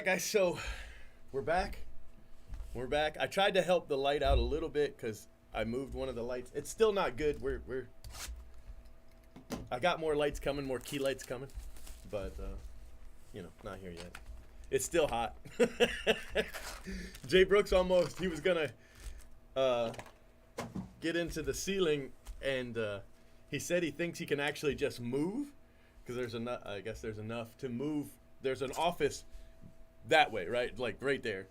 right, guys. So we're back. We're back. I tried to help the light out a little bit because I moved one of the lights. It's still not good. We're. I got more lights coming, more key lights coming, but not here yet. It's still hot. Jay Brooks almost. He was gonna get into the ceiling, and he said he thinks he can actually just move because there's enough. I guess there's enough to move. There's an office that way, right? Like right there.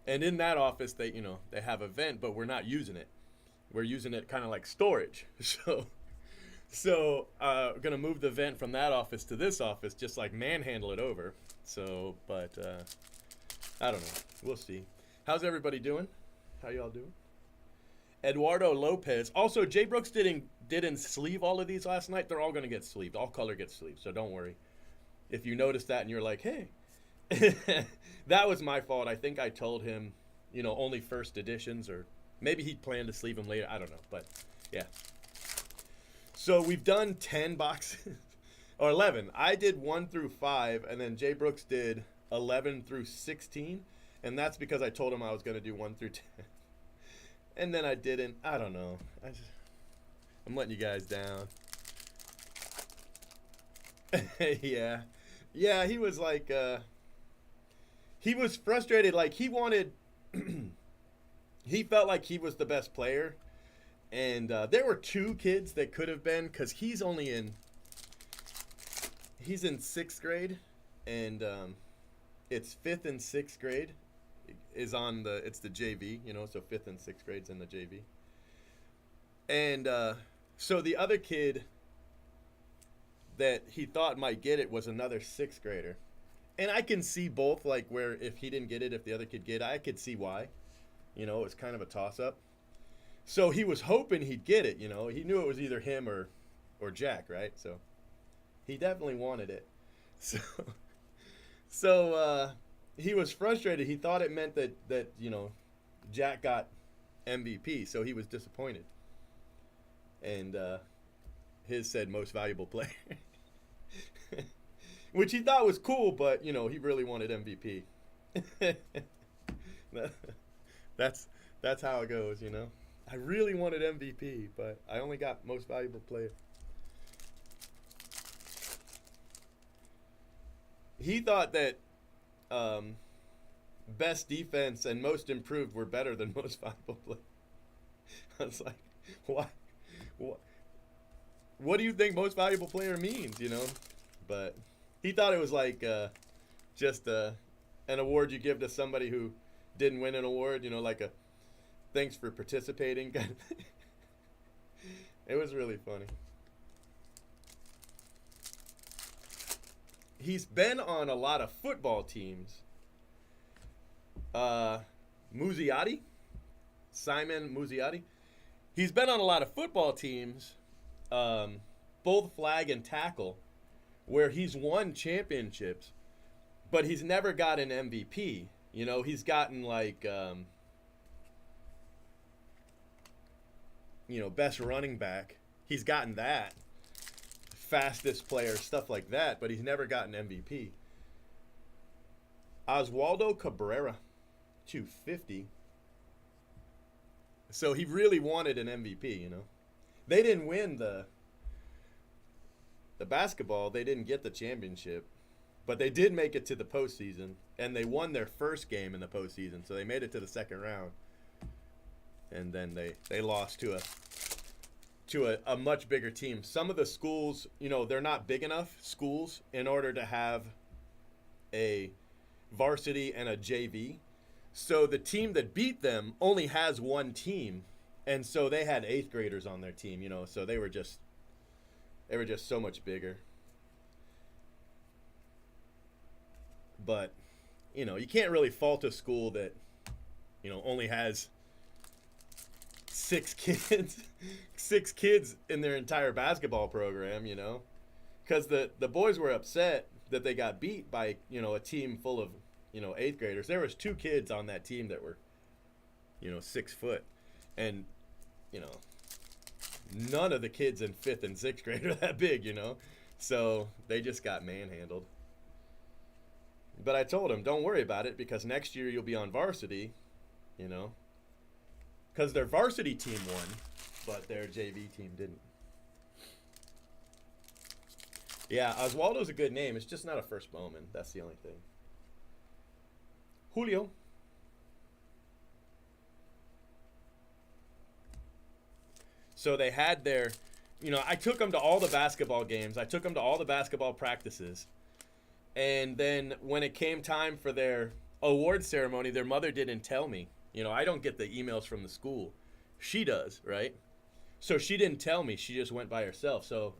And in that office, they have a vent, but we're not using it. We're using it kind of like storage. So we're gonna move the vent from that office to this office, just like manhandle it over. So, but I don't know. We'll see. How's everybody doing? How y'all doing? Eduardo Lopez. Also, Jay Brooks didn't sleeve all of these last night. They're all gonna get sleeved. All color gets sleeved. So don't worry. If you notice that and you're like, hey. That was my fault. I think I told him, only first editions, or maybe he planned to sleeve them later. I don't know, but yeah. So we've done 10 boxes, or 11. I did 1 through 5, and then Jay Brooks did 11 through 16, and that's because I told him I was going to do 1 through 10. And then I didn't. I don't know. I'm letting you guys down. Yeah. Yeah, he was like... he was frustrated. Like, he wanted, he felt like he was the best player. And there were 2 kids that could have been, because he's in 6th grade. And it's 5th and 6th grade it's the JV, so 5th and 6th grade's in the JV. And so the other kid that he thought might get it was another 6th grader. And I can see both, like, where if he didn't get it, if the other kid get it, I could see why. It was kind of a toss-up. So he was hoping he'd get it, He knew it was either him or Jack, right? So he definitely wanted it. So he was frustrated. He thought it meant that Jack got MVP, so he was disappointed. And his said most valuable player. Which he thought was cool, but, he really wanted MVP. That's how it goes, I really wanted MVP, but I only got most valuable player. He thought that best defense and most improved were better than most valuable player. I was like, why? What do you think most valuable player means, But... he thought it was like just an award you give to somebody who didn't win an award, like a thanks for participating kind of thing. It was really funny. He's been on a lot of football teams. Muzziotti, Simon Muzziotti. He's been on a lot of football teams, both flag and tackle, where he's won championships, but he's never got an MVP. He's gotten like, best running back. He's gotten that. Fastest player, stuff like that, but he's never gotten MVP. Oswaldo Cabrera, 250. So he really wanted an MVP, They didn't win the basketball, they didn't get the championship, but they did make it to the postseason, and they won their first game in the postseason, so they made it to the second round. And then they lost to a much bigger team. Some of the schools, they're not big enough schools in order to have a varsity and a JV. So the team that beat them only has one team, and so they had 8th graders on their team, so they were just so much bigger. But, you can't really fault a school that, only has 6 kids in their entire basketball program, Because the boys were upset that they got beat by, a team full of, 8th graders. There was 2 kids on that team that were, 6 foot. And, none of the kids in 5th and 6th grade are that big, So they just got manhandled. But I told him, don't worry about it because next year you'll be on varsity, you know, because their varsity team won, but their JV team didn't. Yeah, Oswaldo's a good name. It's just not a first Bowman. That's the only thing. Julio. So they had their, I took them to all the basketball games. I took them to all the basketball practices. And then when it came time for their award ceremony, their mother didn't tell me. I don't get the emails from the school. She does, right? So she didn't tell me. She just went by herself. So,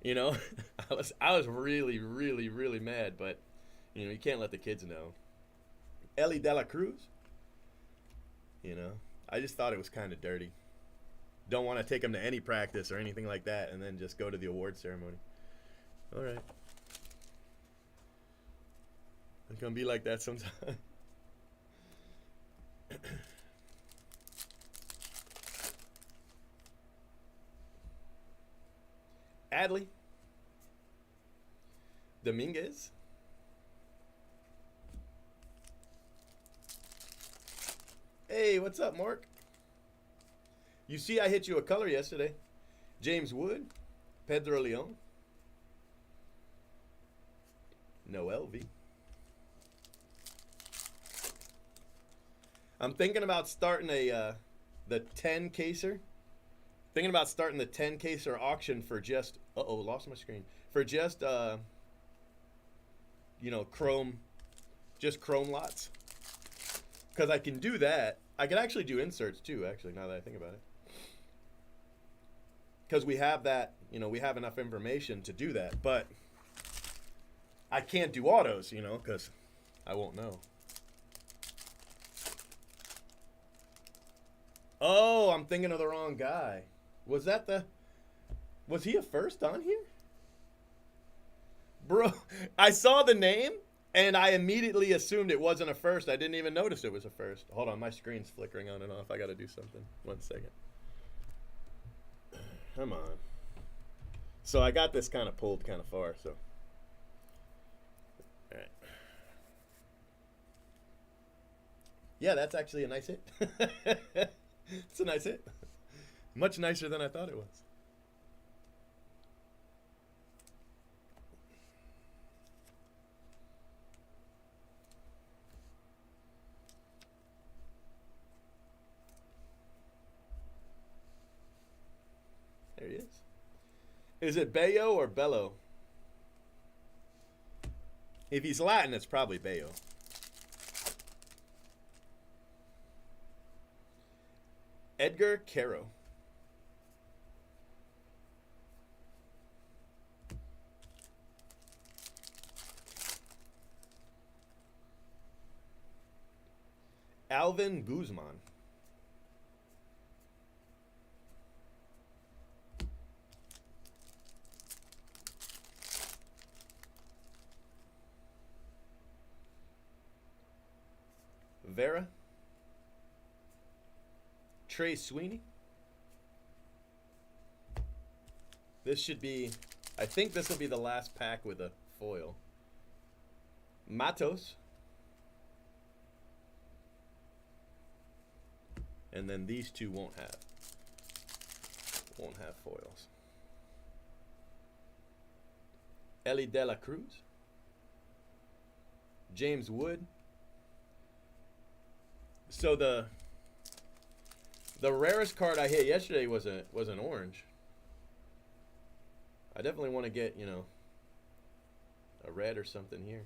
I was really, really, really mad. But, you can't let the kids know. Ellie De La Cruz, I just thought it was kind of dirty. Don't want to take them to any practice or anything like that and then just go to the award ceremony. All right. It's going to be like that sometime. Adley. Dominguez. Hey, what's up, Mark? You see I hit you a color yesterday. James Wood. Pedro Leon. Noel V. I'm thinking about starting the 10 caser. Thinking about starting the 10 caser auction for just lost my screen. For just chrome, just chrome lots. Because I can do that. I can actually do inserts too, actually, now that I think about it. Because we have that, we have enough information to do that. But I can't do autos, because I won't know. Oh, I'm thinking of the wrong guy. Was he a first on here? Bro, I saw the name, and I immediately assumed it wasn't a first. I didn't even notice it was a first. Hold on, my screen's flickering on and off. I got to do something. 1 second. Come on. So I got this kind of pulled kind of far, so. All right. Yeah, that's actually a nice hit. It's a nice hit. Much nicer than I thought it was. There he is. Is it Bello or Bello? If he's Latin, it's probably Bello. Edgar Caro. Alvin Guzman. Vera. Trey Sweeney. This should be, I think this will be the last pack with a foil. Matos. And then these two won't have foils. Ellie De La Cruz. James Wood. So the rarest card I hit yesterday was an orange. I definitely want to get, a red or something here.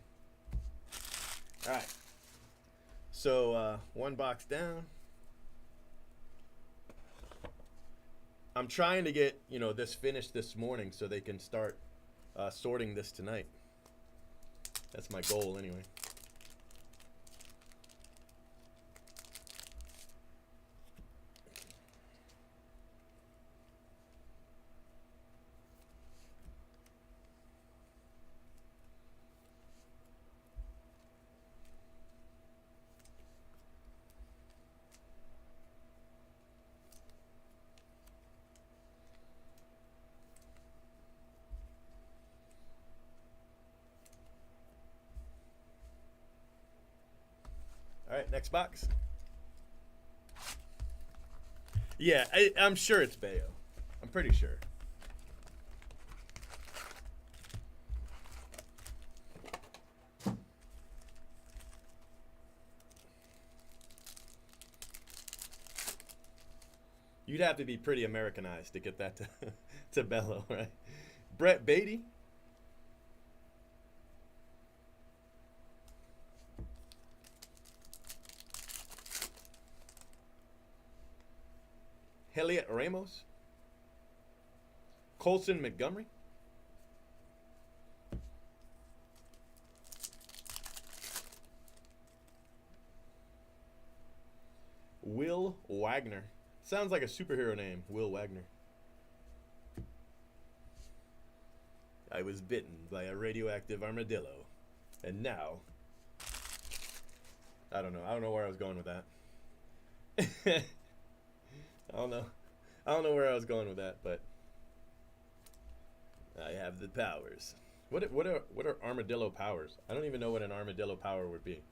All right. So one box down. I'm trying to get, this finished this morning so they can start sorting this tonight. That's my goal anyway. right, next box. Yeah, I'm sure it's Bayo. I'm pretty sure. You'd have to be pretty Americanized to get that to Bello, right? Brett Beatty. Heliot Ramos. Colson Montgomery. Will Wagner. Sounds like a superhero name, Will Wagner. I was bitten by a radioactive armadillo. And now I don't know. I don't know where I was going with that. I don't know. I don't know where I was going with that, but I have the powers. What are armadillo powers? I don't even know what an armadillo power would be.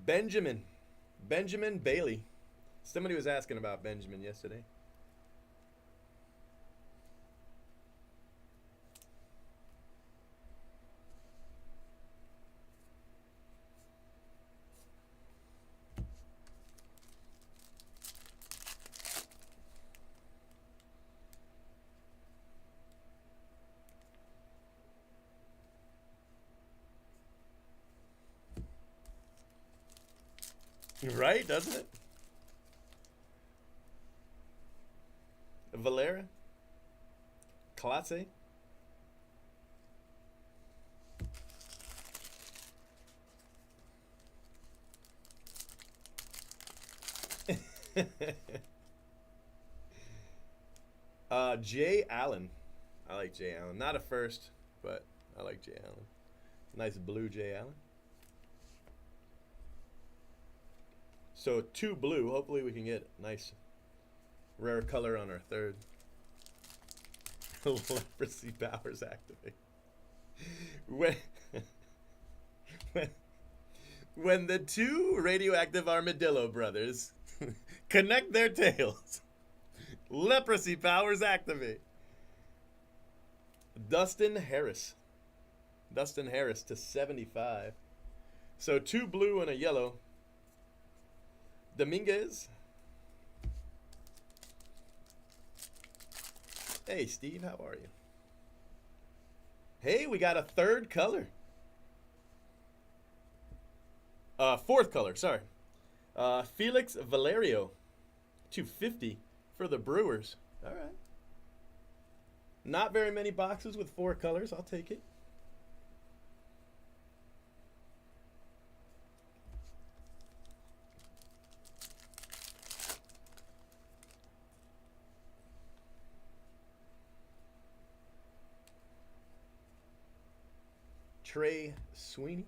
Benjamin Bailey. Somebody was asking about Benjamin yesterday. Right, doesn't it? Valera. Clase. Jay Allen. I like Jay Allen. Not a first, but I like Jay Allen. Nice blue Jay Allen. So 2 blue. Hopefully we can get nice rare color on our third. Leprosy powers activate. When, when the 2 radioactive armadillo brothers connect their tails, leprosy powers activate. Dustin Harris. Dustin Harris to 75. So 2 blue and a yellow. Dominguez. Hey, Steve, how are you? Hey, we got a third color. Fourth color, sorry. Felix Valerio, 250 for the Brewers. All right. Not very many boxes with 4 colors. I'll take it. Trey Sweeney.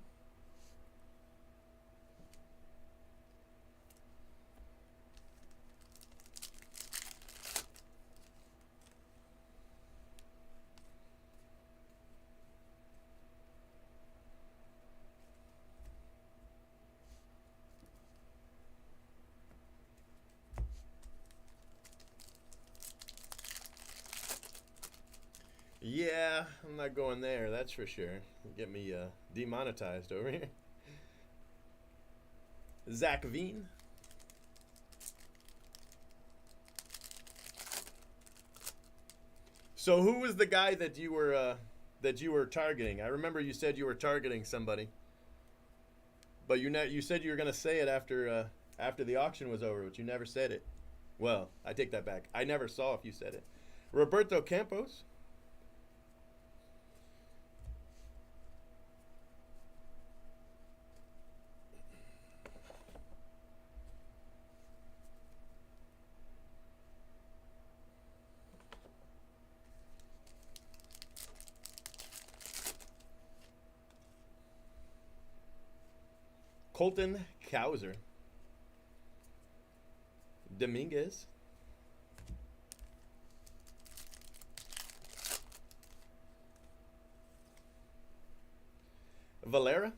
Yeah, I'm not going there, that's for sure. Get me demonetized over here. Zach Veen. So who was the guy that you were targeting? I remember you said you were targeting somebody, but you said you were gonna say it after the auction was over, but you never said it. Well, I take that back. I never saw if you said it. Roberto Campos. Colton Cowser. Dominguez. Valera,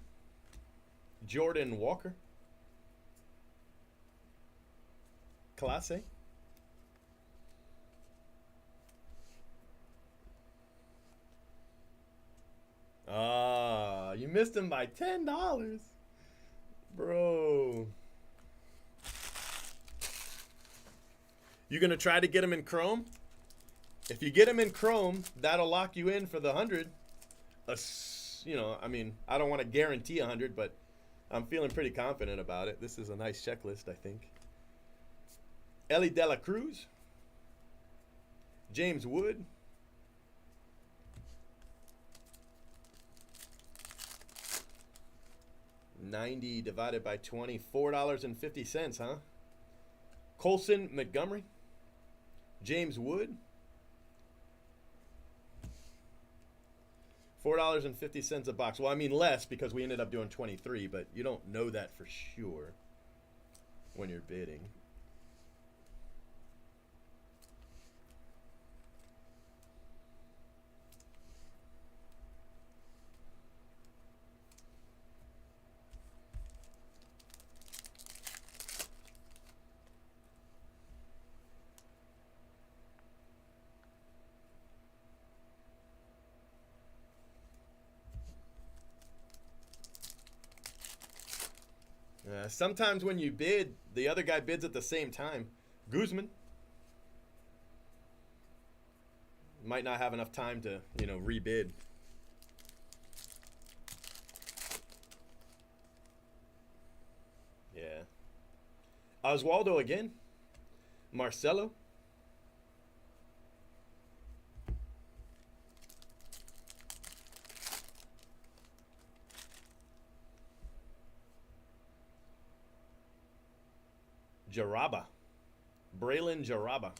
Jordan Walker, Clase. Ah, you missed him by $10, bro. You gonna try to get him in Chrome? If you get him in Chrome, that'll lock you in for the 100. I mean, I don't want to guarantee 100, but I'm feeling pretty confident about it. This is a nice checklist, I think. Ellie De La Cruz, James Wood, $90 divided by 20, $4.50, huh? Colson Montgomery, James Wood, $4.50 a box. Well, I mean less because we ended up doing 23, but you don't know that for sure when you're bidding. Sometimes when you bid, the other guy bids at the same time. Guzman might not have enough time to, rebid. Yeah. Oswaldo again. Marcelo. Jaraba. Braylon Jaraba.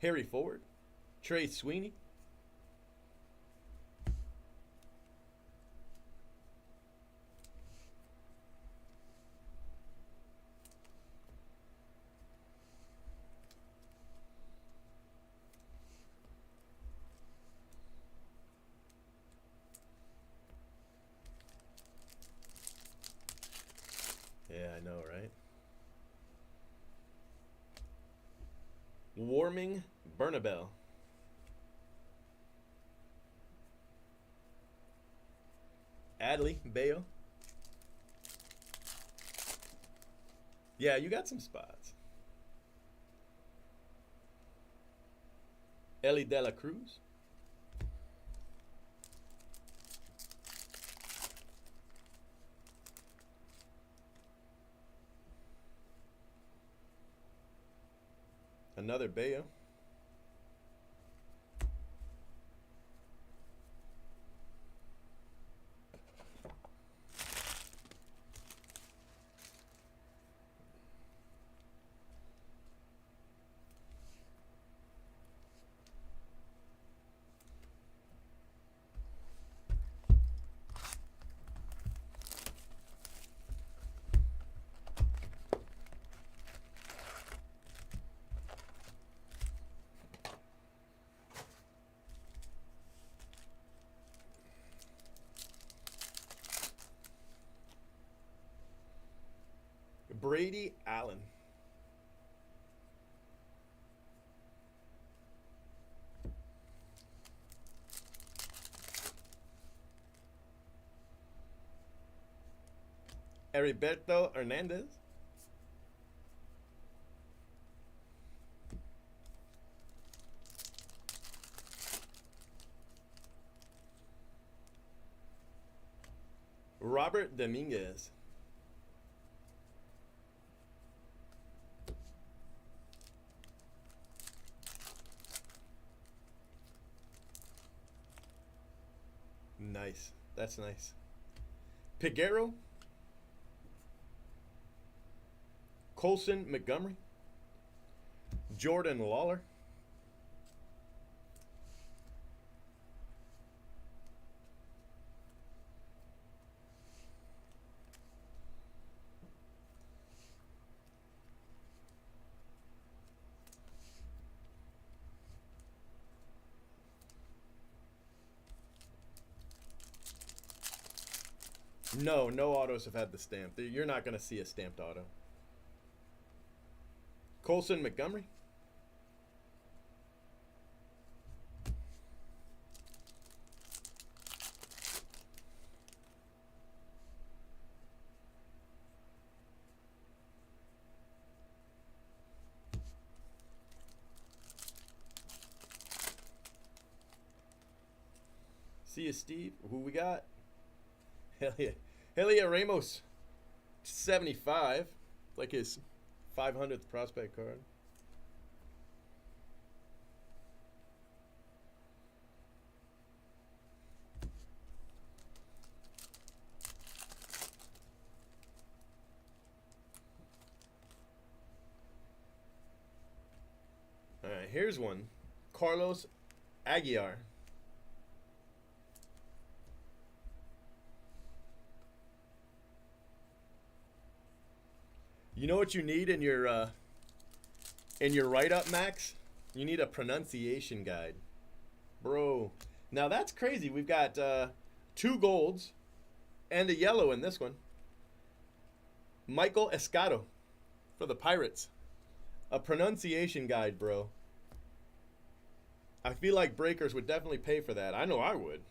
Harry Ford. Trey Sweeney. Yeah, I know, right? Warming Bernabel. Adley Bayo. Yeah, you got some spots. Ellie De La Cruz. Another Bayo. Brady Allen. Heriberto Hernandez. Robert Dominguez. Nice. That's nice. Piguero. Colson Montgomery. Jordan Lawler. No, no autos have had the stamp. You're not going to see a stamped auto. Colson Montgomery. See you, Steve. Who we got? Hell yeah. Ramos. 75. Like his 500th prospect card. All right, here's one. Carlos Aguilar. You know what you need in your write-up, Max? You need a pronunciation guide, bro. Now that's crazy. We've got 2 golds and a yellow in this one. Michael Escado for the Pirates. A pronunciation guide, bro. I feel like Breakers would definitely pay for that. I know I would.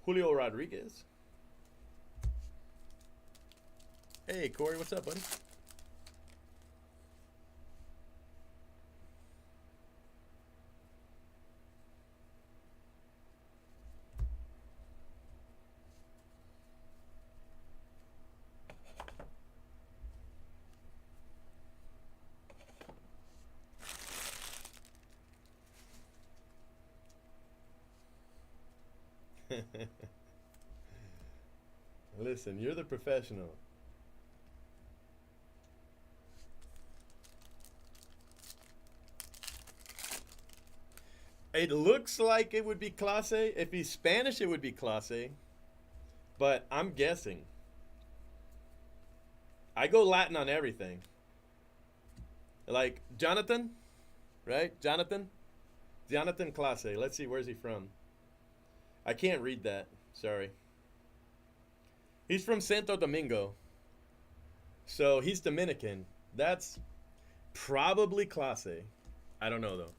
Julio Rodriguez. Hey, Corey, what's up, buddy? Listen, you're the professional. It looks like it would be Clase. If he's Spanish, it would be Clase. But I'm guessing. I go Latin on everything. Like Jonathan, right? Jonathan Clase. Let's see, where's he from? I can't read that. Sorry. He's from Santo Domingo. So he's Dominican. That's probably Clase. I don't know, though.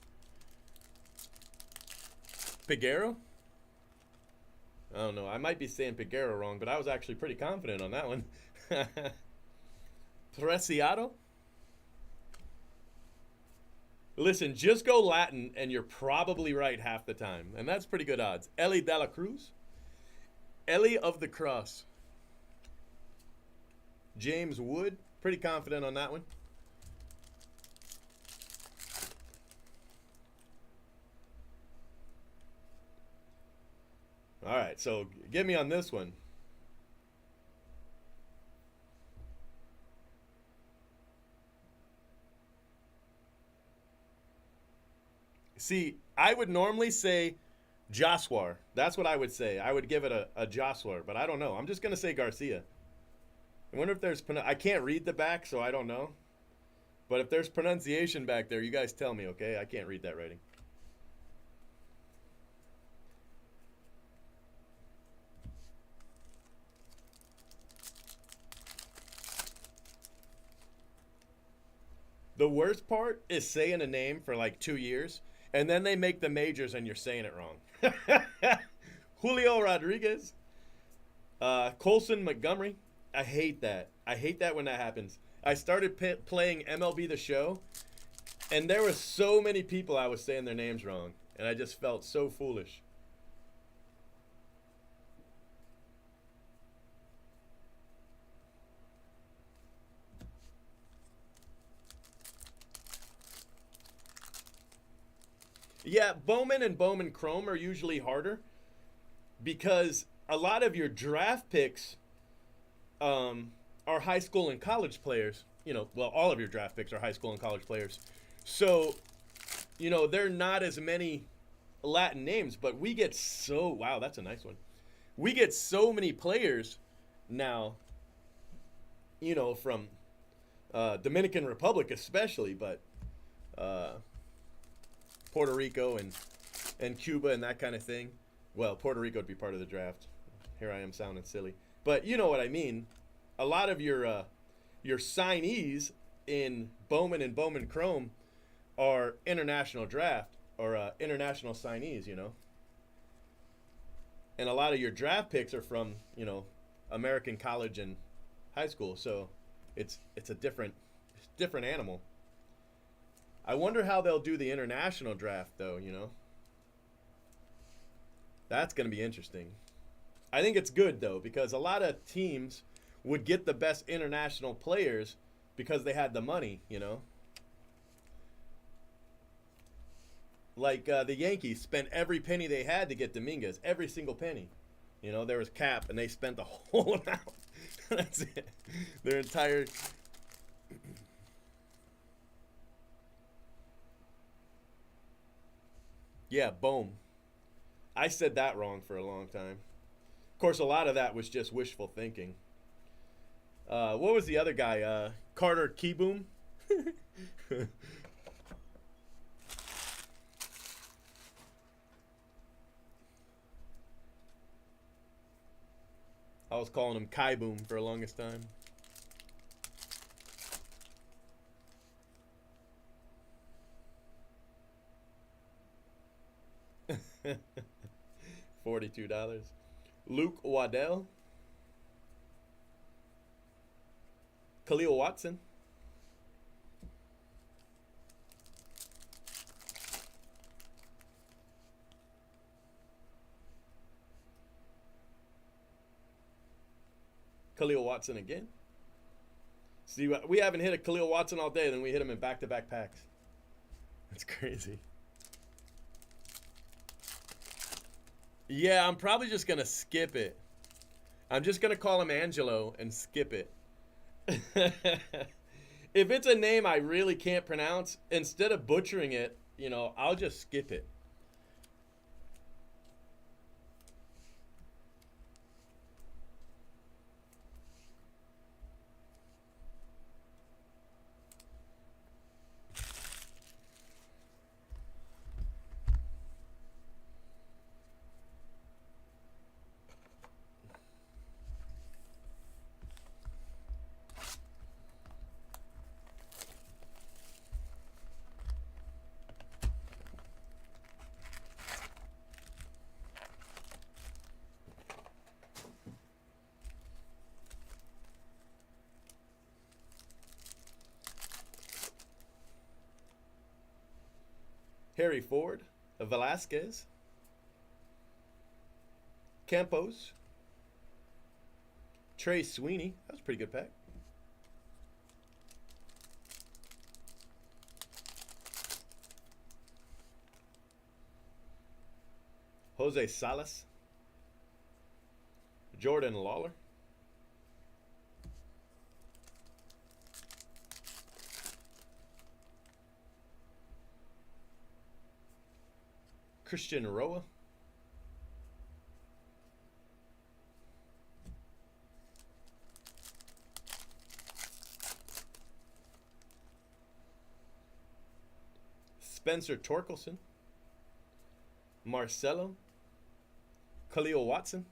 Piguero? I don't know. I might be saying Piguero wrong, but I was actually pretty confident on that one. Preciado? Listen, just go Latin, and you're probably right half the time. And that's pretty good odds. Ellie de la Cruz? Ellie of the Cross. James Wood? Pretty confident on that one. All right, so get me on this one. See, I would normally say Joswar. That's what I would say. I would give it a Joswar, but I don't know. I'm just going to say Garcia. I wonder if there's... I can't read the back, so I don't know. But if there's pronunciation back there, you guys tell me, okay? I can't read that writing. The worst part is saying a name for like 2 years, and then they make the majors and you're saying it wrong. Julio Rodriguez. Colson Montgomery. I hate that. I hate that when that happens. I started playing MLB The Show, and there were so many people I was saying their names wrong, and I just felt so foolish. Yeah, Bowman and Bowman Chrome are usually harder because a lot of your draft picks um, are high school and college players. Well, all of your draft picks are high school and college players. So, they're not as many Latin names, but we get so, wow, that's a nice one. We get so many players now, from Dominican Republic especially, but uh, Puerto Rico and Cuba and that kind of thing. Well, Puerto Rico would be part of the draft. Here I am sounding silly, but you know what I mean. A lot of your signees in Bowman and Bowman Chrome are international draft or international signees. And a lot of your draft picks are from American college and high school. So it's a different animal. I wonder how they'll do the international draft though. That's going to be interesting. I think it's good though because a lot of teams would get the best international players because they had the money. Like the Yankees spent every penny they had to get Dominguez, every single penny. There was cap, and they spent the whole amount. That's it. Their entire. Yeah, boom. I said that wrong for a long time. Of course, a lot of that was just wishful thinking. What was the other guy? Carter Keyboom. I was calling him Kai Boom for the longest time. $42. Luke Waddell. Khalil Watson. Khalil Watson again. See, we haven't hit a Khalil Watson all day, then we hit him in back-to-back packs. That's crazy. Yeah, I'm probably just going to skip it. I'm just going to call him Angelo and skip it. If it's a name I really can't pronounce, instead of butchering it, I'll just skip it. Harry Ford, Velasquez, Campos, Trey Sweeney. That was a pretty good pack. Jose Salas, Jordan Lawler, Christian Roa, Spencer Torkelson, Marcelo, Khalil Watson,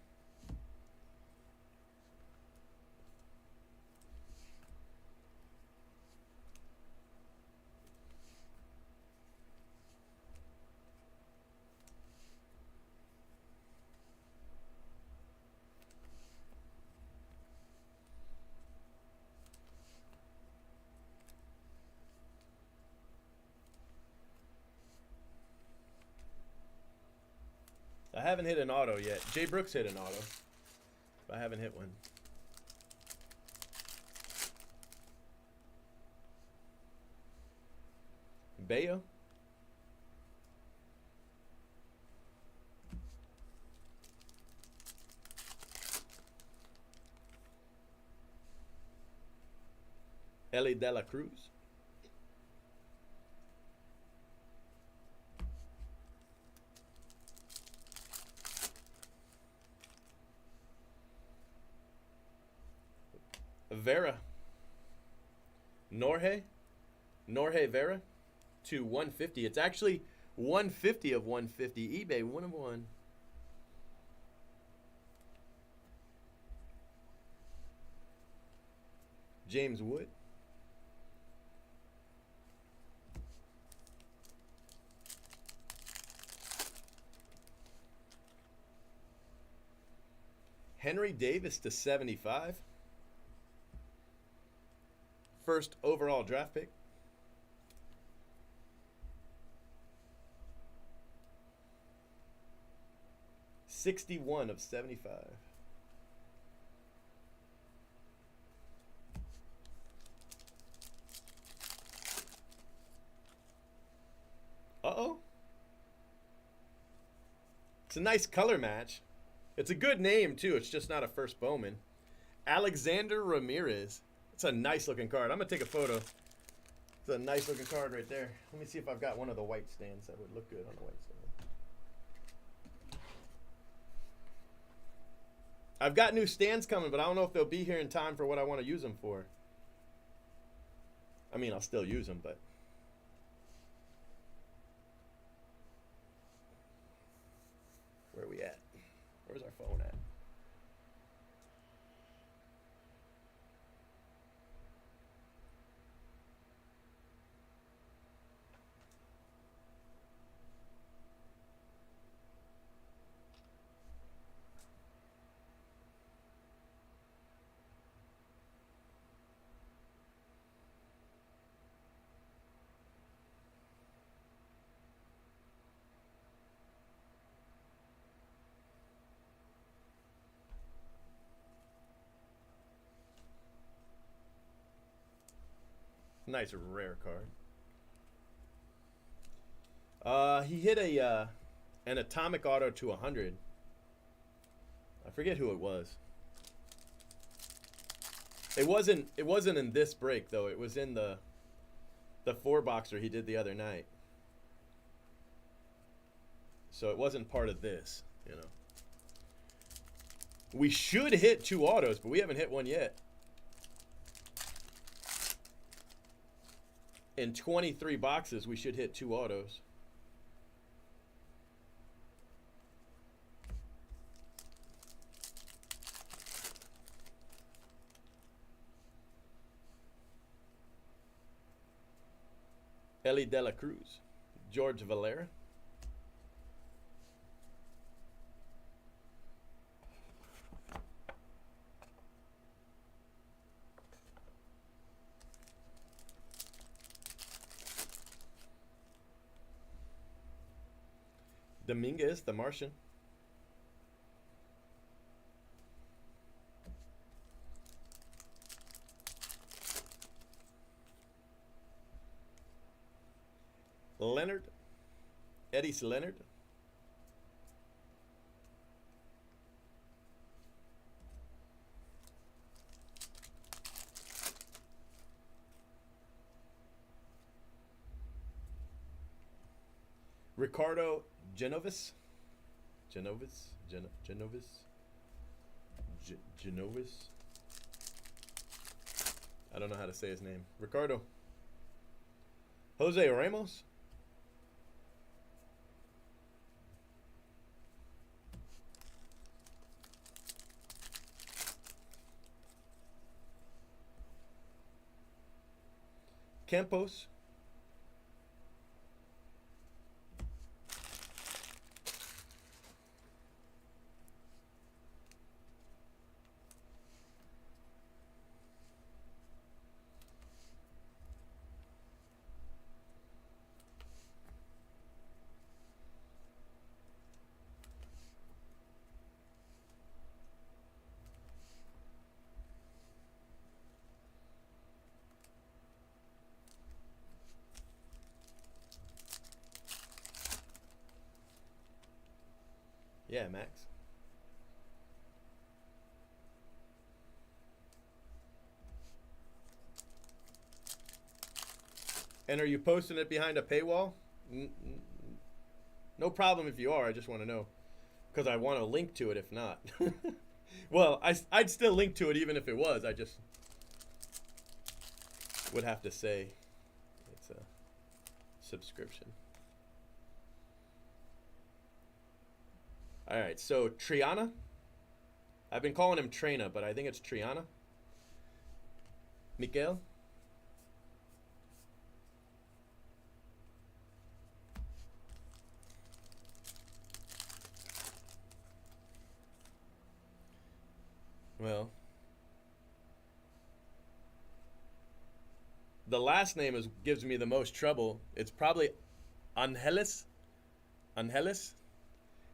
I haven't hit an auto yet. Jay Brooks hit an auto. But I haven't hit one. Bayo. Ellie De La Cruz. Vera. Norge Vera to 150. It's actually 150 of 150. eBay 1 of 1. James Wood. Henry Davis to 75. First overall draft pick. $61 of 75. Uh-oh. It's a nice color match. It's a good name, too. It's just not a first Bowman. Alexander Ramirez. It's a nice looking card. I'm going to take a photo. It's a nice looking card right there. Let me see if I've got one of the white stands that would look good on the white stand. I've got new stands coming, but I don't know if they'll be here in time for what I want to use them for. I mean, I'll still use them, but... Where are we at? Where's our phone at? Nice rare card. He hit an atomic auto to 100. I forget who it was. It wasn't in this break though. It was in the 4-boxer he did the other night. So it wasn't part of this, you know. We should hit 2 autos, but we haven't hit one yet. In 23 boxes, we should hit 2 autos. Ellie De La Cruz. George Valera. Dominguez, the Martian. Leonard. Eddie Leonard. Ricardo Genovis. Genovis. I don't know how to say his name. Ricardo. Jose Ramos. Campos. Yeah, Max. And are you posting it behind a paywall? No problem if you are. I just want to know because I want to link to it if not. Well, I'd still link to it even if it was. I just would have to say it's a subscription. All right, so Triana. I've been calling him Trina, but I think it's Triana. Miguel. Well, the last name gives me the most trouble. It's probably Angeles. Angeles.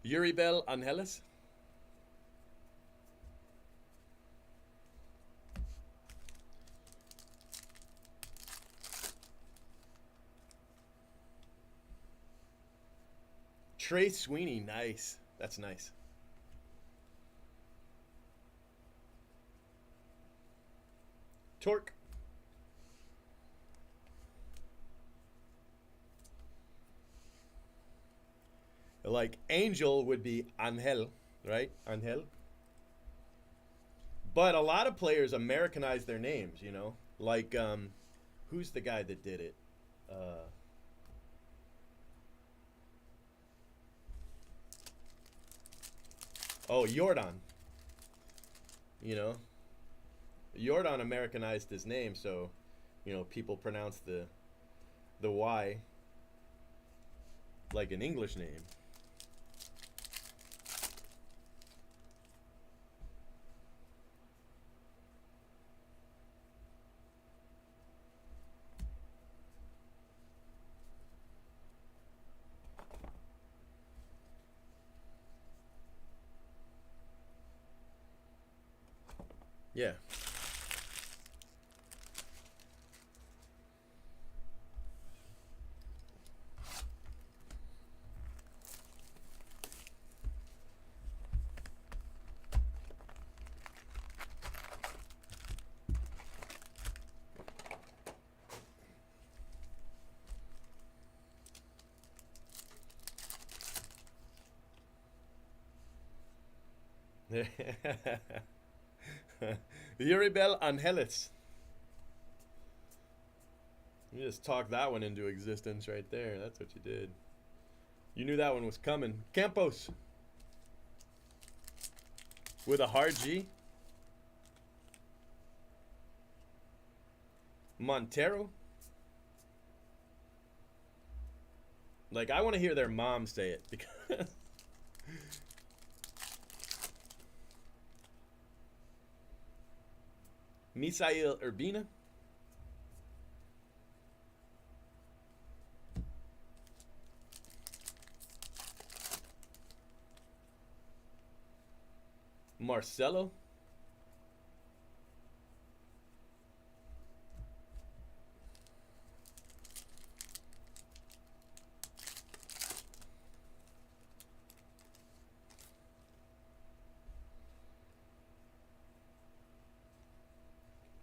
Uribel Angeles. Trey Sweeney. Nice. That's nice. Torque. Like Angel would be Angel, right? Angel. But a lot of players Americanize their names, you know? Like, who's the guy that did it? Oh, Jordan. You know? Jordan Americanized his name, so, you know, people pronounce the Y like an English name. Yeah. Uribel Angeles. You just talked that one into existence right there. That's what you did. You knew that one was coming. Campos. With a hard G. Montero. Like, I want to hear their mom say it because Misael Urbina. Marcelo.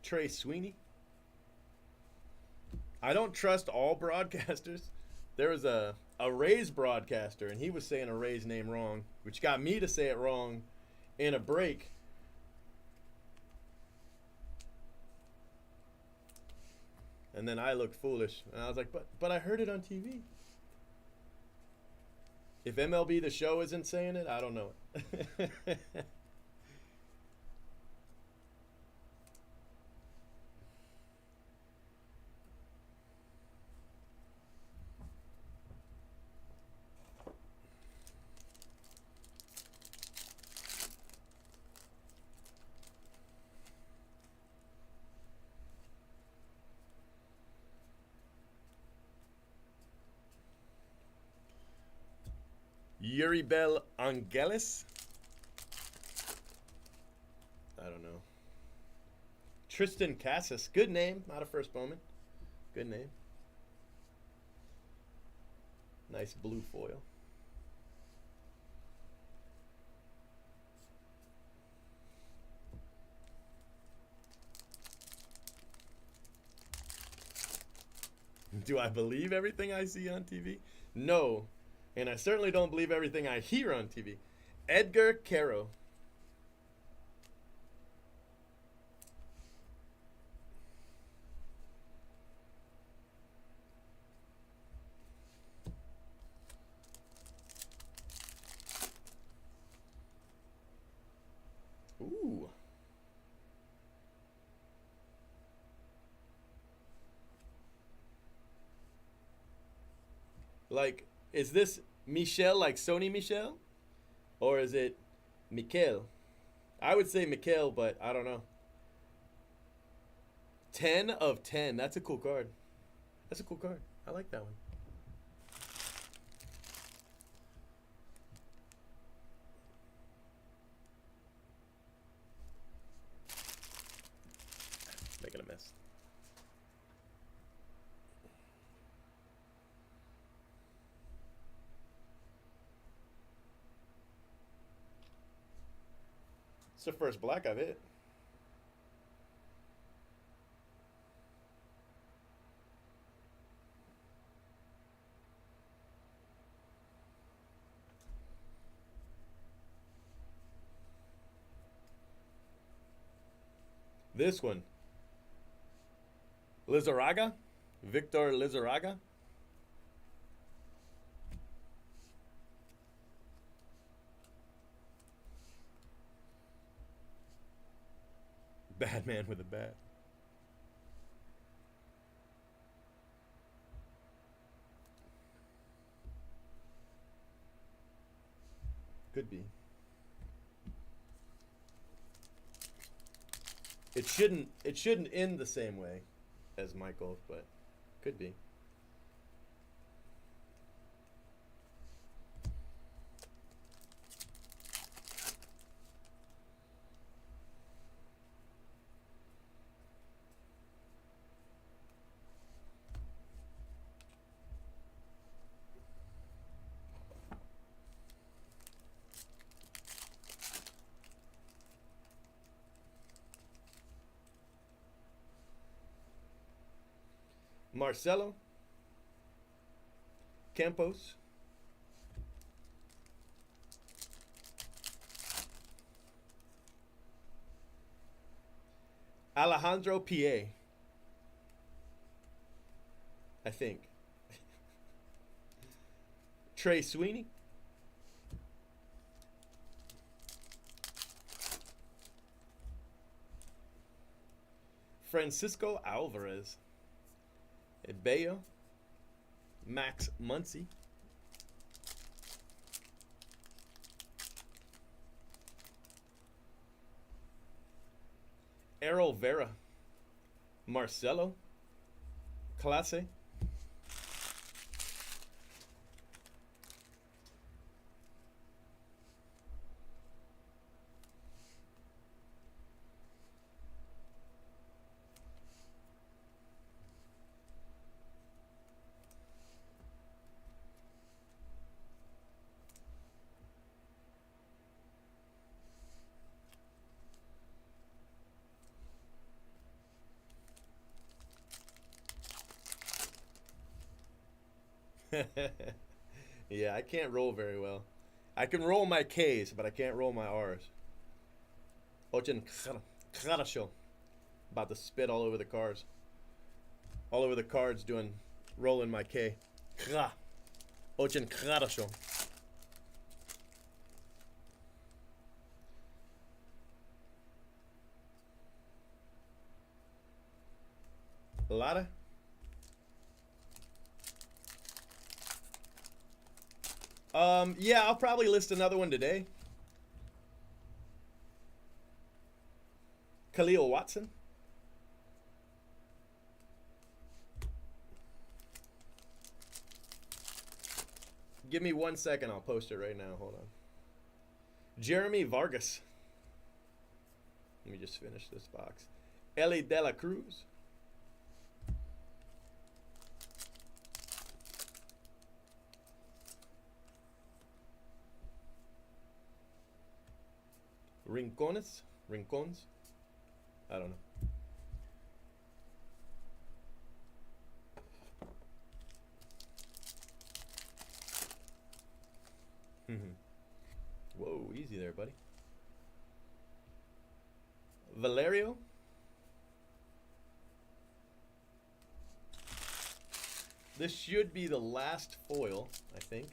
Trey Sweeney. I don't trust all broadcasters. There was a Rays broadcaster, and he was saying a Rays name wrong, which got me to say it wrong in a break. And then I looked foolish, and I was like, but I heard it on TV. If MLB The Show isn't saying it, I don't know it. Uribel Angeles? I don't know. Tristan Cassis. Good name. Not a first Bowman. Good name. Nice blue foil. Do I believe everything I see on TV? No. And I certainly don't believe everything I hear on TV. Edgar Caro. Ooh. Like, is this Michelle like Sony Michelle? Or is it Mikhail? I would say Mikhail, but I don't know. 10 of 10. That's a cool card. That's a cool card. I like that one. Making a mess. It's the first black I've hit. This one. Lizarraga? Victor Lizarraga? Bad man with a bat. Could be. It shouldn't end the same way as Michael, but could be. Marcelo Campos. Alejandro P.A. I think. Trey Sweeney. Francisco Alvarez. Bayo. Max Muncy. Errol Vera. Marcelo. Clase. Yeah, I can't roll very well. I can roll my K's, but I can't roll my R's. Очень хорошо. About to spit all over the cards. All over the cards doing, rolling my K. Очень хорошо. Lara. Yeah, I'll probably list another one today. Khalil Watson. Give me 1 second, I'll post it right now. Hold on. Jeremy Vargas. Let me just finish this box. Ellie De La Cruz. Rincones? Rincons? I don't know. it, buddy. Valerio. This should be the last foil, I think.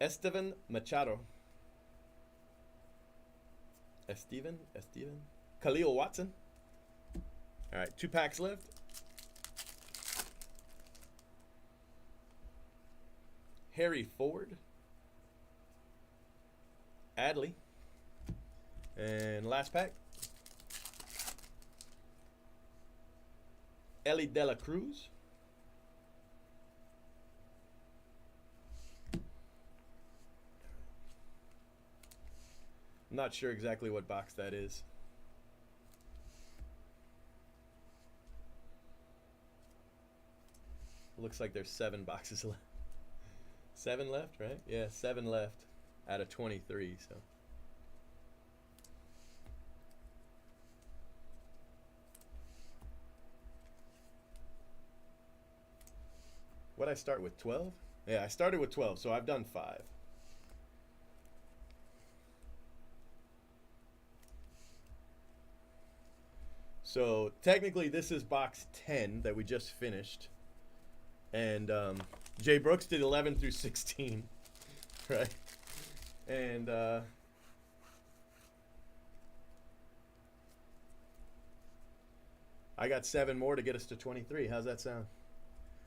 Esteban Machado. Esteban. Khalil Watson. All right, 2 packs left. Harry Ford. Adley. And last pack. Ellie De La Cruz. I'm not sure exactly what box that is. Looks like there's 7 boxes left. 7 left, right? Yeah, 7 left out of 23, so. What'd I start with, 12? Yeah, I started with 12, so I've done 5. So technically this is box 10 that we just finished. And Jay Brooks did 11 through 16, right? And I got 7 more to get us to 23. How's that sound?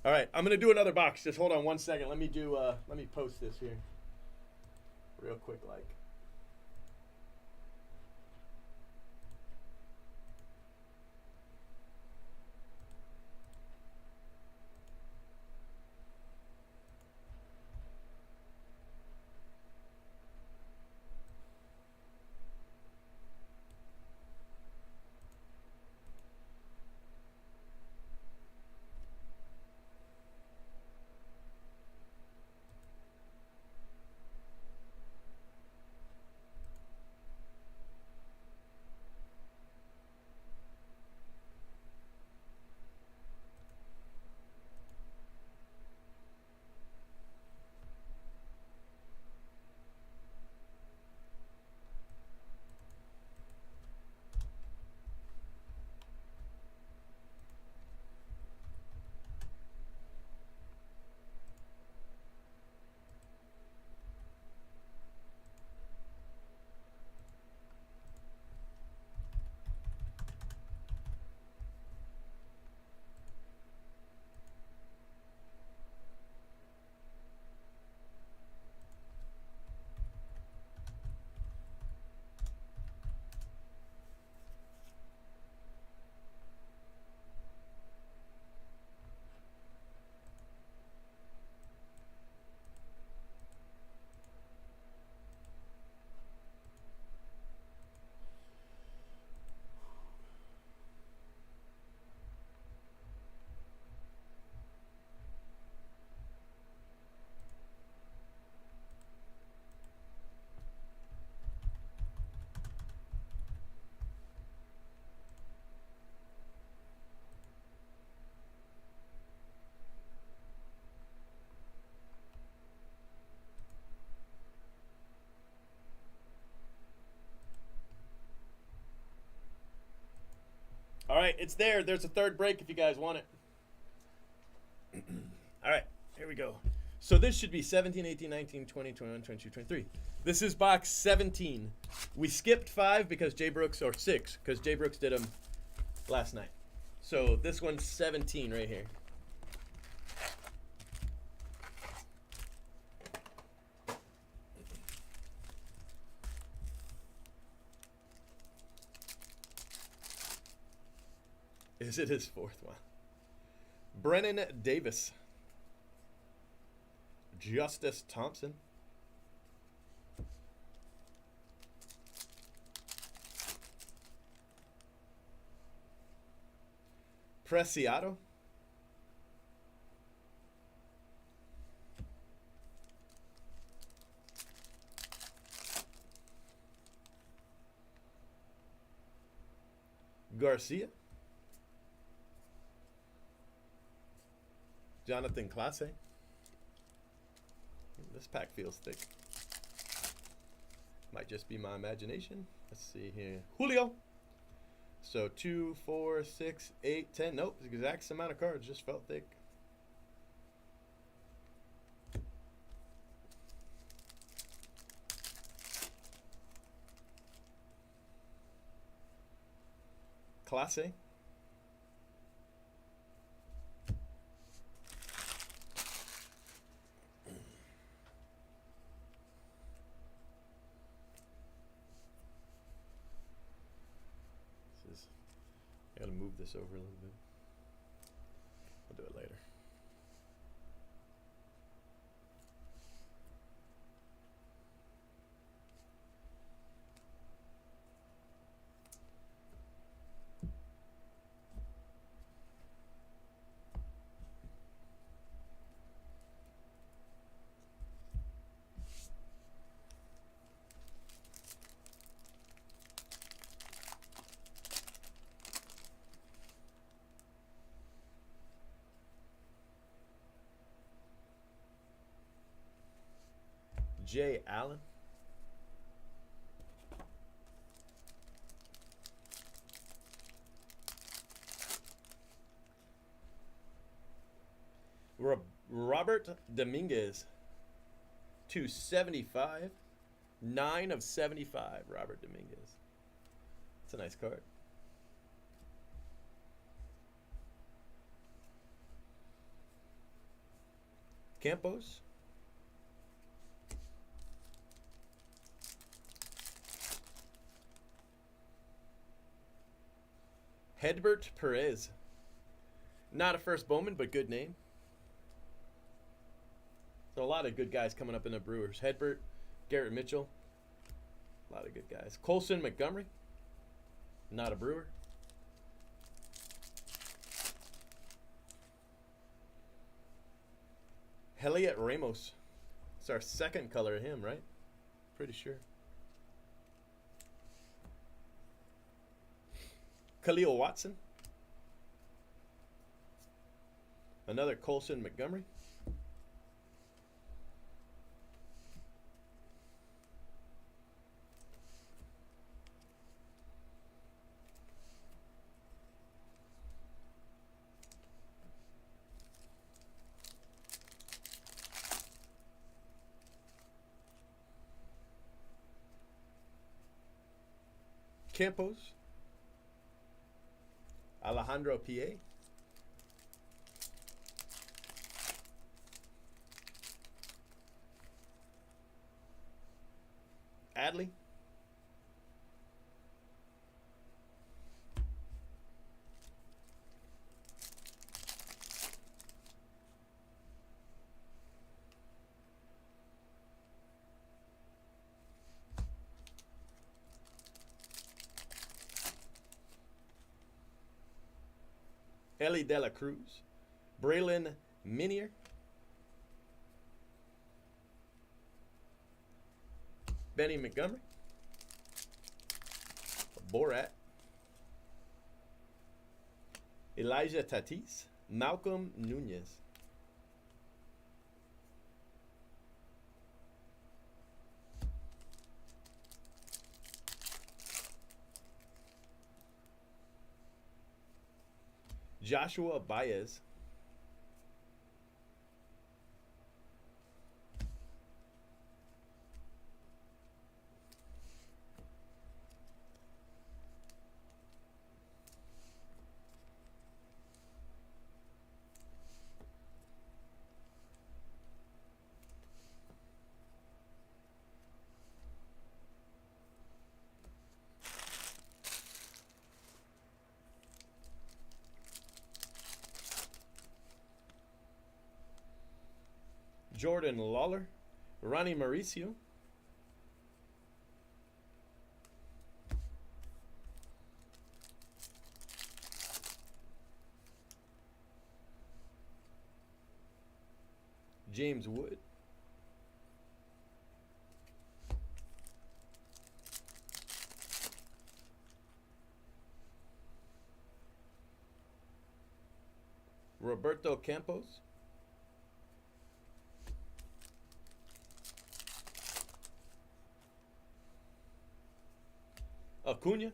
All right, I'm gonna do another box. Just hold on 1 second. Let me post this here real quick, like. All right, it's there. There's a third break if you guys want it. All right, here we go. So this should be 17, 18, 19, 20, 21, 22, 23. This is box 17. We skipped 5 because Jay Brooks, or 6, because Jay Brooks did them last night. So this one's 17 right here. Is it his 4th one? Brennan Davis. Justice Thompson. Preciado. Garcia. Jonathan Clase. This pack feels thick. Might just be my imagination. Let's see here. Julio. So 2, 4, 6, 8, 10. Nope, the exact amount of cards. Just felt thick. Clase. I gotta move this over a little bit. I'll do it later. Jay Allen. Robert Dominguez. 275. 9 of 75. Robert Dominguez. That's a nice card. Campos. Hedbert Perez. Not a first Bowman, but good name. So a lot of good guys coming up in the Brewers. Hedbert, Garrett Mitchell. A lot of good guys. Colson Montgomery. Not a Brewer. Heliot Ramos. It's our second color of him, right? Pretty sure. Khalil Watson. Another Colson Montgomery. Campos. Alejandro P.A. Adley. Ellie De La Cruz. Braylon Minier. Benny Montgomery. Borat. Elijah Tatis. Malcolm Nunez. Joshua Baez. Jordan Lawler. Ronnie Mauricio. James Wood. Roberto Campos. Acuna.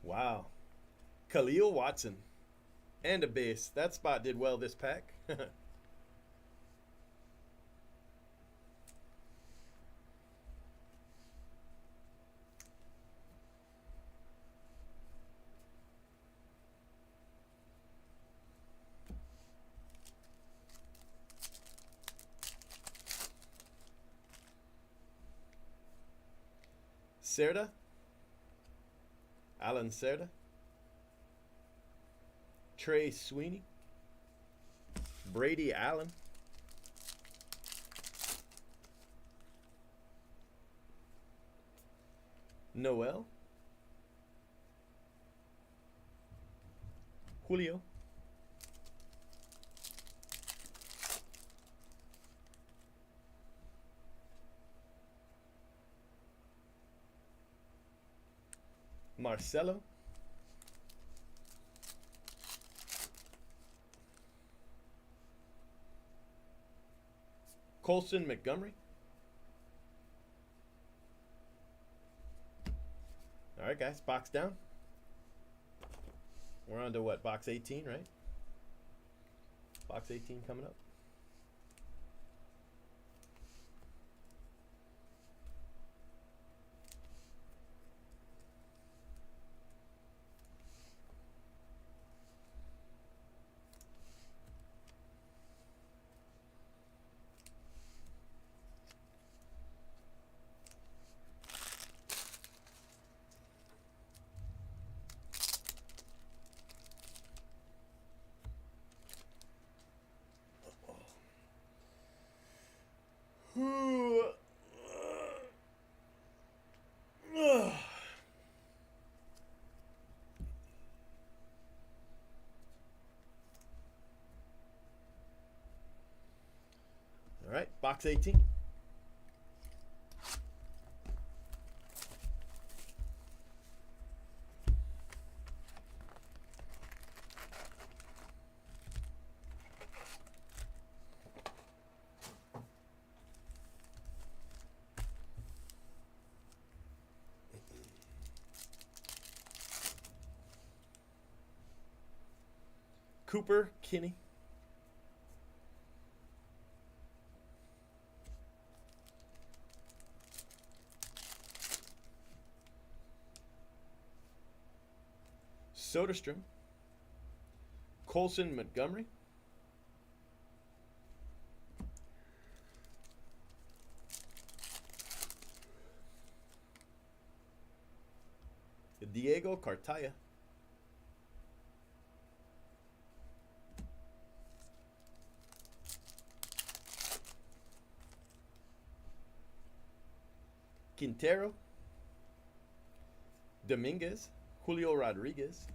Wow. Khalil Watson. And a base. That spot did well this pack. Cerda. Alan Cerda. Trey Sweeney. Brady Allen. Noel. Julio. Marcelo. Colson Montgomery. All right, guys, box down. We're on to what? Box 18, right? Box 18 coming up. All right, box 18. Cooper Kinney. Soderstrom. Colson Montgomery. Diego Cartaya. Quintero. Dominguez. Julio Rodriguez.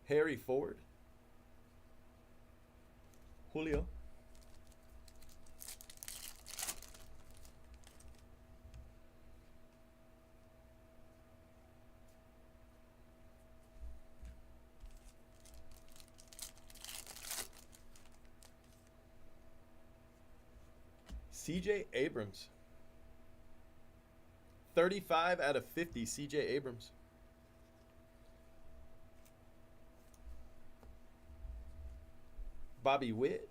Harry Ford. Julio. CJ Abrams. 35 out of 50, CJ Abrams. Bobby Witt.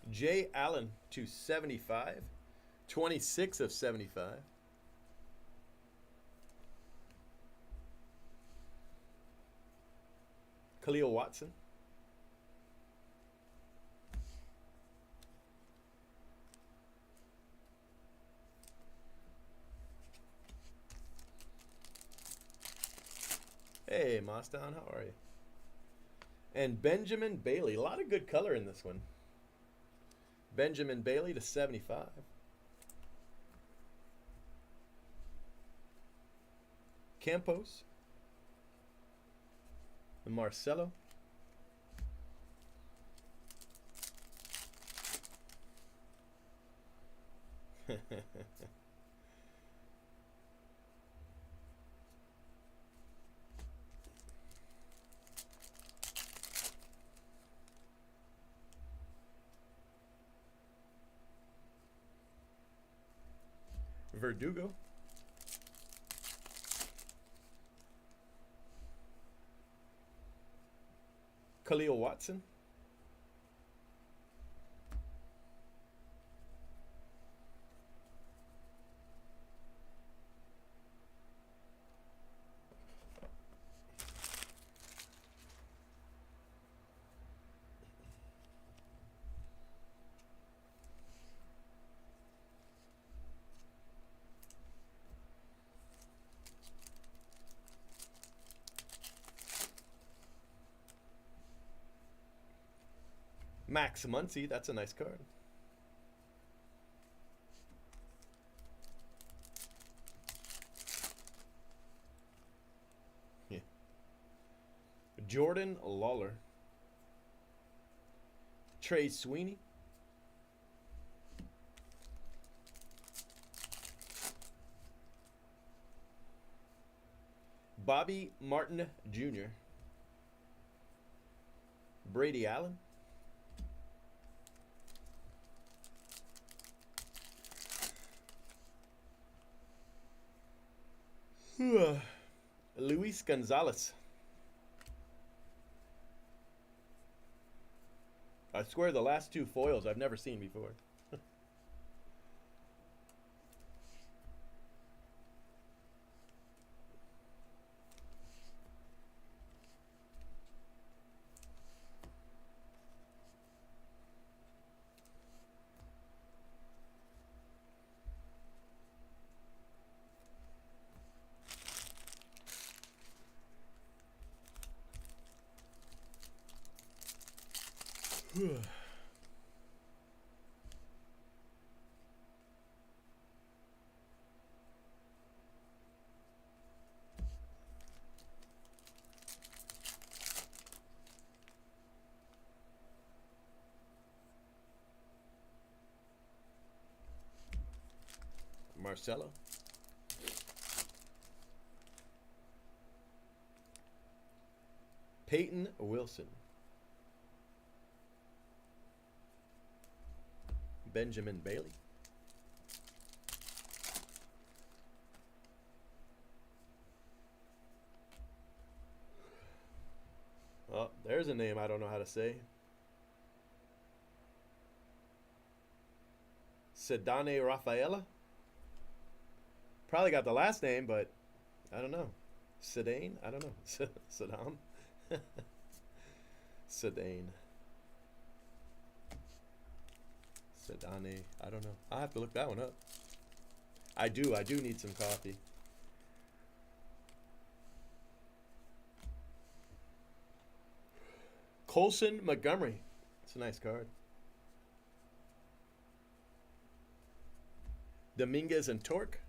Jay Allen to 75. 26 of 75. Khalil Watson. Hey, Mosstown, how are you? And Benjamin Bailey. A lot of good color in this one. Benjamin Bailey to 75. Campos. And Marcelo. Verdugo. Khalil Watson. Max Muncy, that's a nice card. Yeah. Jordan Lawler. Trey Sweeney. Bobby Martin Jr. Brady Allen. Luis Gonzalez. I swear the last two foils I've never seen before. Marcelo. Peyton Wilson. Benjamin Bailey. Oh, there's a name I don't know how to say. Sedane Rafaela. Probably got the last name, but I don't know. Sedane? I don't know. Saddam? Sedane. Sedane. I don't know. I'll have to look that one up. I do need some coffee. Colson Montgomery. It's a nice card. Dominguez and Torque.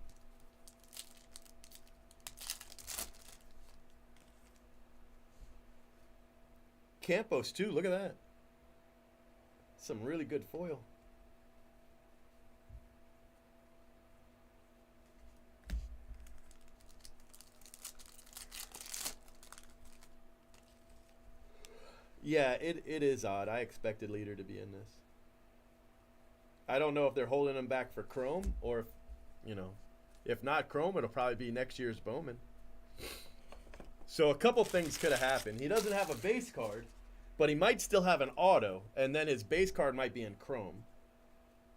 Campos too. Look at that. Some really good foil. Yeah, it is odd. I expected Leader to be in this. I don't know if they're holding him back for Chrome or if, if not Chrome, it'll probably be next year's Bowman. So a couple things could have happened. He doesn't have a base card, but he might still have an auto, and then his base card might be in Chrome.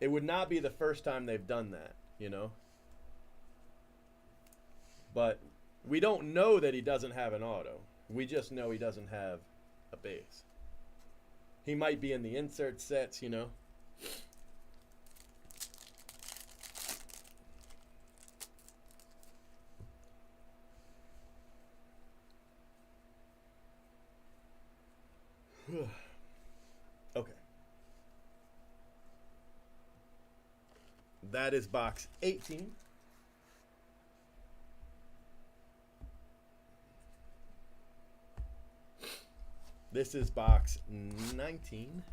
It would not be the first time they've done that, But we don't know that he doesn't have an auto. We just know he doesn't have a base. He might be in the insert sets, you know. Okay. That is box 18. This is box 19.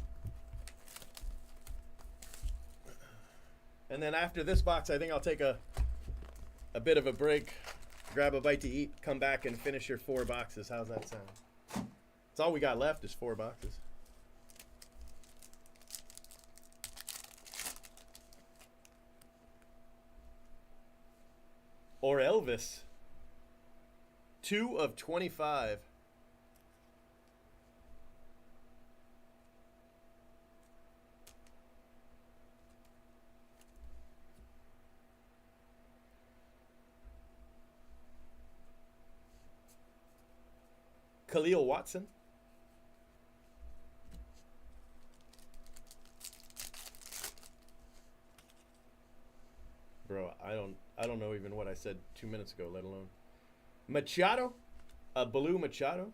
And then after this box, I think I'll take a bit of a break, grab a bite to eat, come back and finish your 4 boxes. How's that sound? That's all we got left is 4 boxes. Or Elvis. 2 of 25. Khalil Watson. Bro, I don't know even what I said 2 minutes ago, let alone. Machado, a blue Machado.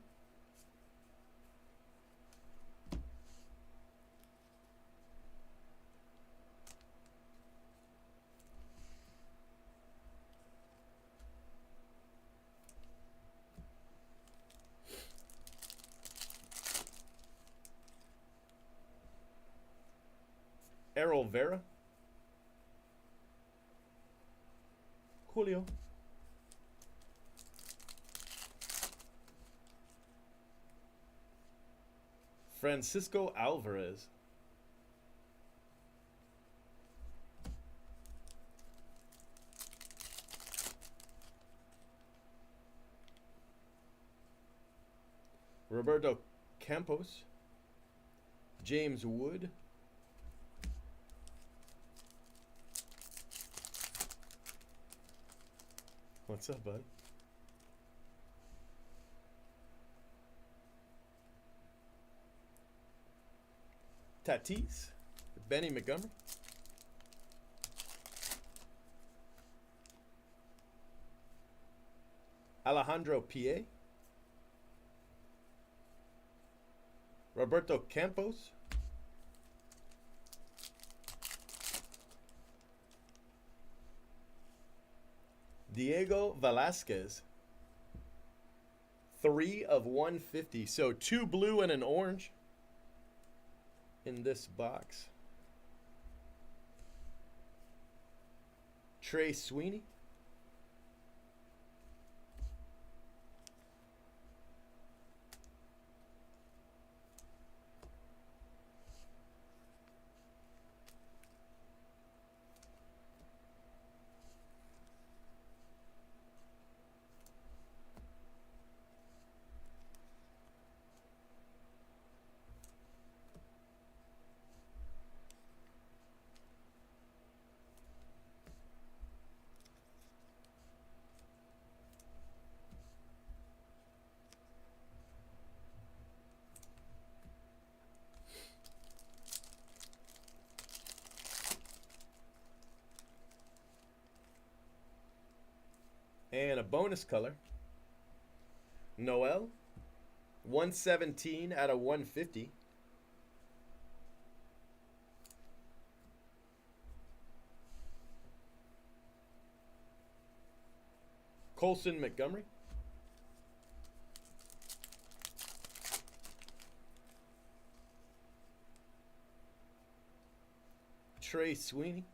Errol Vera. Julio. Francisco Alvarez. Roberto Campos. James Wood. What's up, bud? Tatis. Benny Montgomery. Alejandro Pie. Roberto Campos. Diego Velasquez. 3 of 150. So 2 blue and an orange in this box. Trey Sweeney. And a bonus color. Noel. 117 out of 150. Colson Montgomery. Trey Sweeney.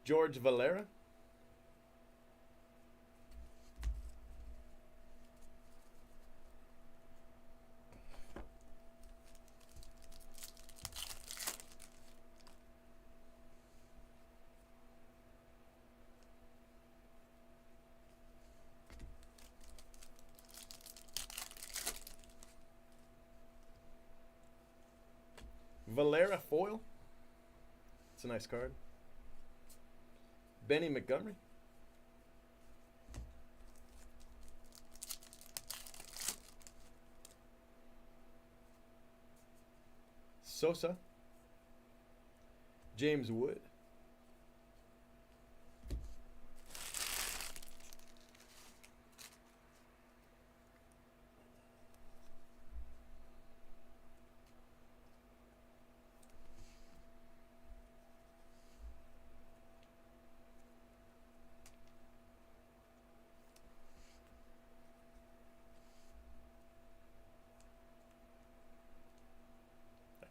George Valera. Valera foil. It's a nice card. Benny Montgomery. Sosa. James Wood.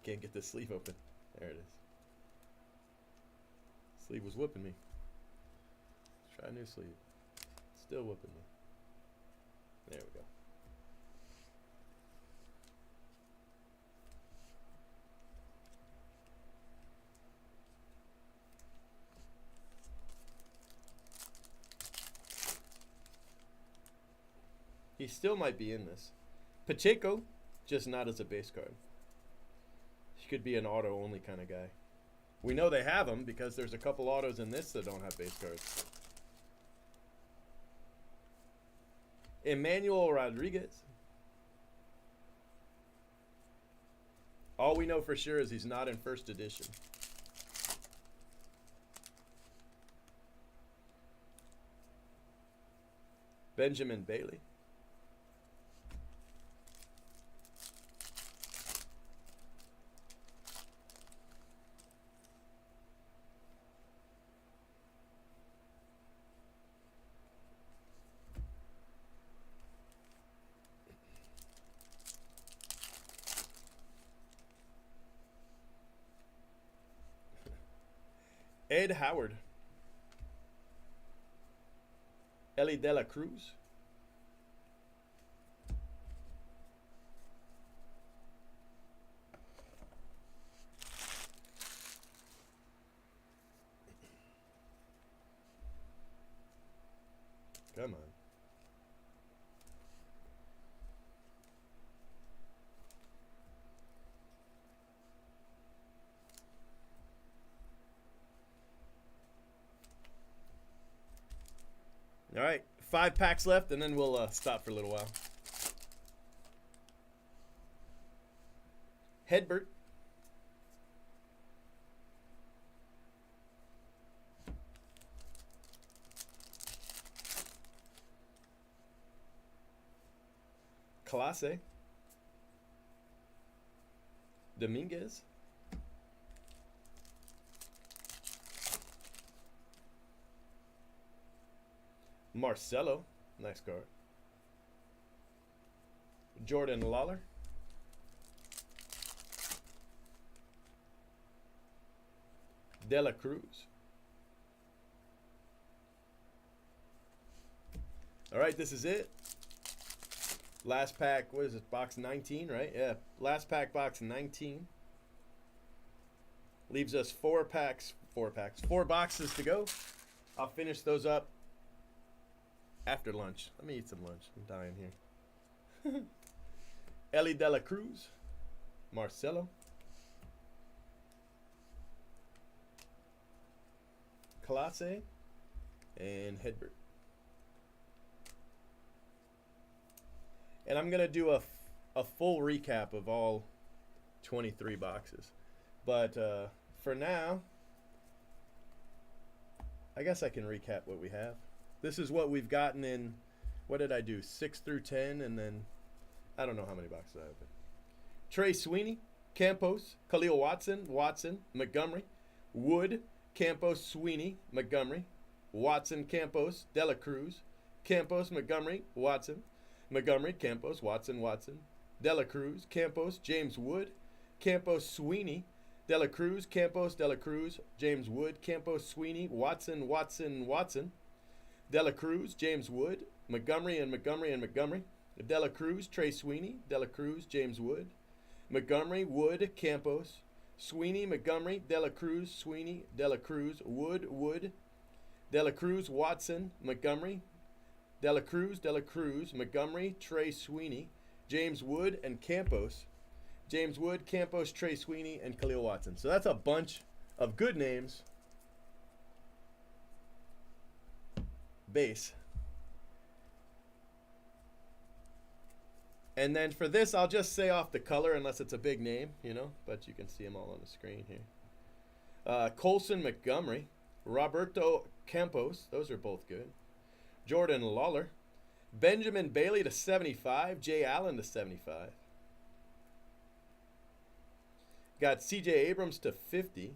Can't get this sleeve open. There it is. Sleeve was whooping me. Let's try a new sleeve. Still whooping me. There we go. He still might be in this. Pacheco, just not as a base card. He could be an auto only kind of guy. We know they have them because there's a couple autos in this that don't have base cards. Emmanuel Rodriguez. All we know for sure is he's not in first edition. Benjamin Bailey. Ed Howard. Ellie De La Cruz. Come on. All right, 5 packs left, and then we'll stop for a little while. Hedbert. Clase. Dominguez. Marcelo, nice card. Jordan Lawler. De La Cruz. All right, this is it. Last pack, what is it, box 19, right? Yeah, last pack, box 19. Leaves us 4 boxes to go. I'll finish those up after lunch. Let me eat some lunch. I'm dying here. Ellie De La Cruz. Marcelo. Clase. And Hedbert. And I'm going to do a full recap of all 23 boxes. But for now, I guess I can recap what we have. This is what we've gotten in, what did I do, 6 through 10, and then I don't know how many boxes I opened. Trey Sweeney, Campos, Khalil Watson, Montgomery, Wood, Campos, Sweeney, Montgomery, Watson, Campos, De La Cruz, Campos, Montgomery, Watson, Montgomery, Campos, Watson, De La Cruz, Campos, James Wood, Campos, Sweeney, De La Cruz, Campos, De La Cruz, James Wood, Campos, Sweeney, Watson, De La Cruz, James Wood, Montgomery, De La Cruz, Trey Sweeney, De La Cruz, James Wood, Montgomery, Wood, Campos, Sweeney, Montgomery, De La Cruz, Sweeney, De La Cruz, Wood, De La Cruz, Watson, Montgomery, De La Cruz, Montgomery, Trey Sweeney, James Wood, and Campos. James Wood, Campos, Trey Sweeney, and Khalil Watson. So that's a bunch of good names base. And then for this, I'll just say off the color, unless it's a big name, you know, but you can see them all on the screen here. Colson Montgomery, Roberto Campos, those are both good. Jordan Lawler, Benjamin Bailey to 75, Jay Allen to 75. Got C.J. Abrams to 50.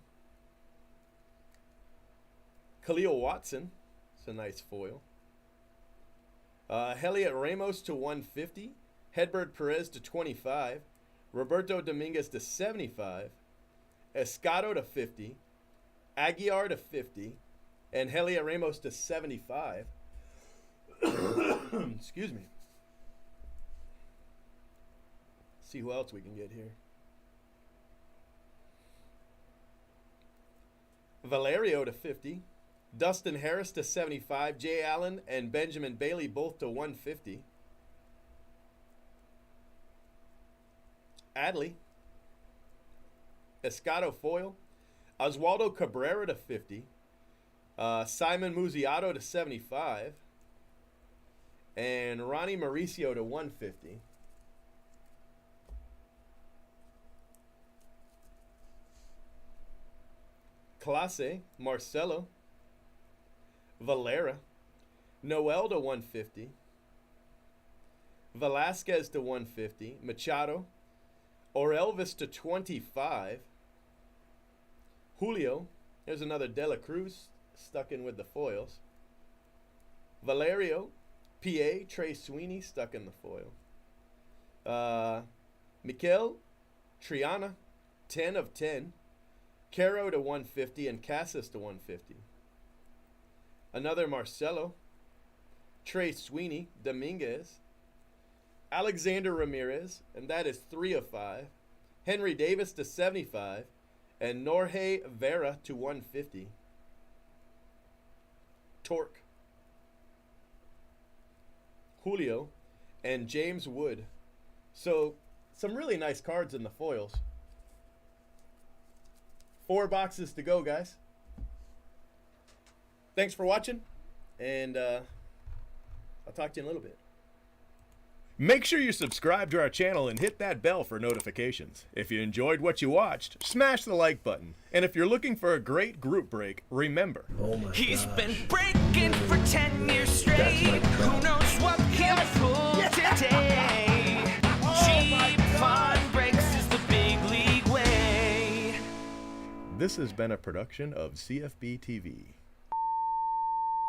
Khalil Watson, it's a nice foil. Heliot Ramos to 150. Hedbert Perez to 25. Roberto Dominguez to 75. Escato to 50. Aguiar to 50. And Heliot Ramos to 75. Excuse me. See who else we can get here. Valerio to 50. Dustin Harris to 75. Jay Allen and Benjamin Bailey both to 150. Adley. Escato foil. Oswaldo Cabrera to 50. Simon Muziato to 75. And Ronnie Mauricio to 150. Clase, Marcelo. Valera. Noel to 150. Velasquez to 150. Machado. Orelvis to 25. Julio. There's another De La Cruz stuck in with the foils. Valerio. PA. Trey Sweeney stuck in the foil. Mikel Triana. 10 of 10. Caro to 150 and Casas to 150. Another Marcelo. Trey Sweeney. Dominguez. Alexander Ramirez, and that is 3 of 5. Henry Davis to 75. And Norge Vera to 150. Torque. Julio. And James Wood. So, some really nice cards in the foils. 4 boxes to go, guys. Thanks for watching, and I'll talk to you in a little bit. Make sure you subscribe to our channel and hit that bell for notifications. If you enjoyed what you watched, smash the like button. And if you're looking for a great group break, remember, He's been breaking for 10 years straight. Who knows what he'll pull today? Cheap fun breaks is the big league way. this has been a production of CFB TV.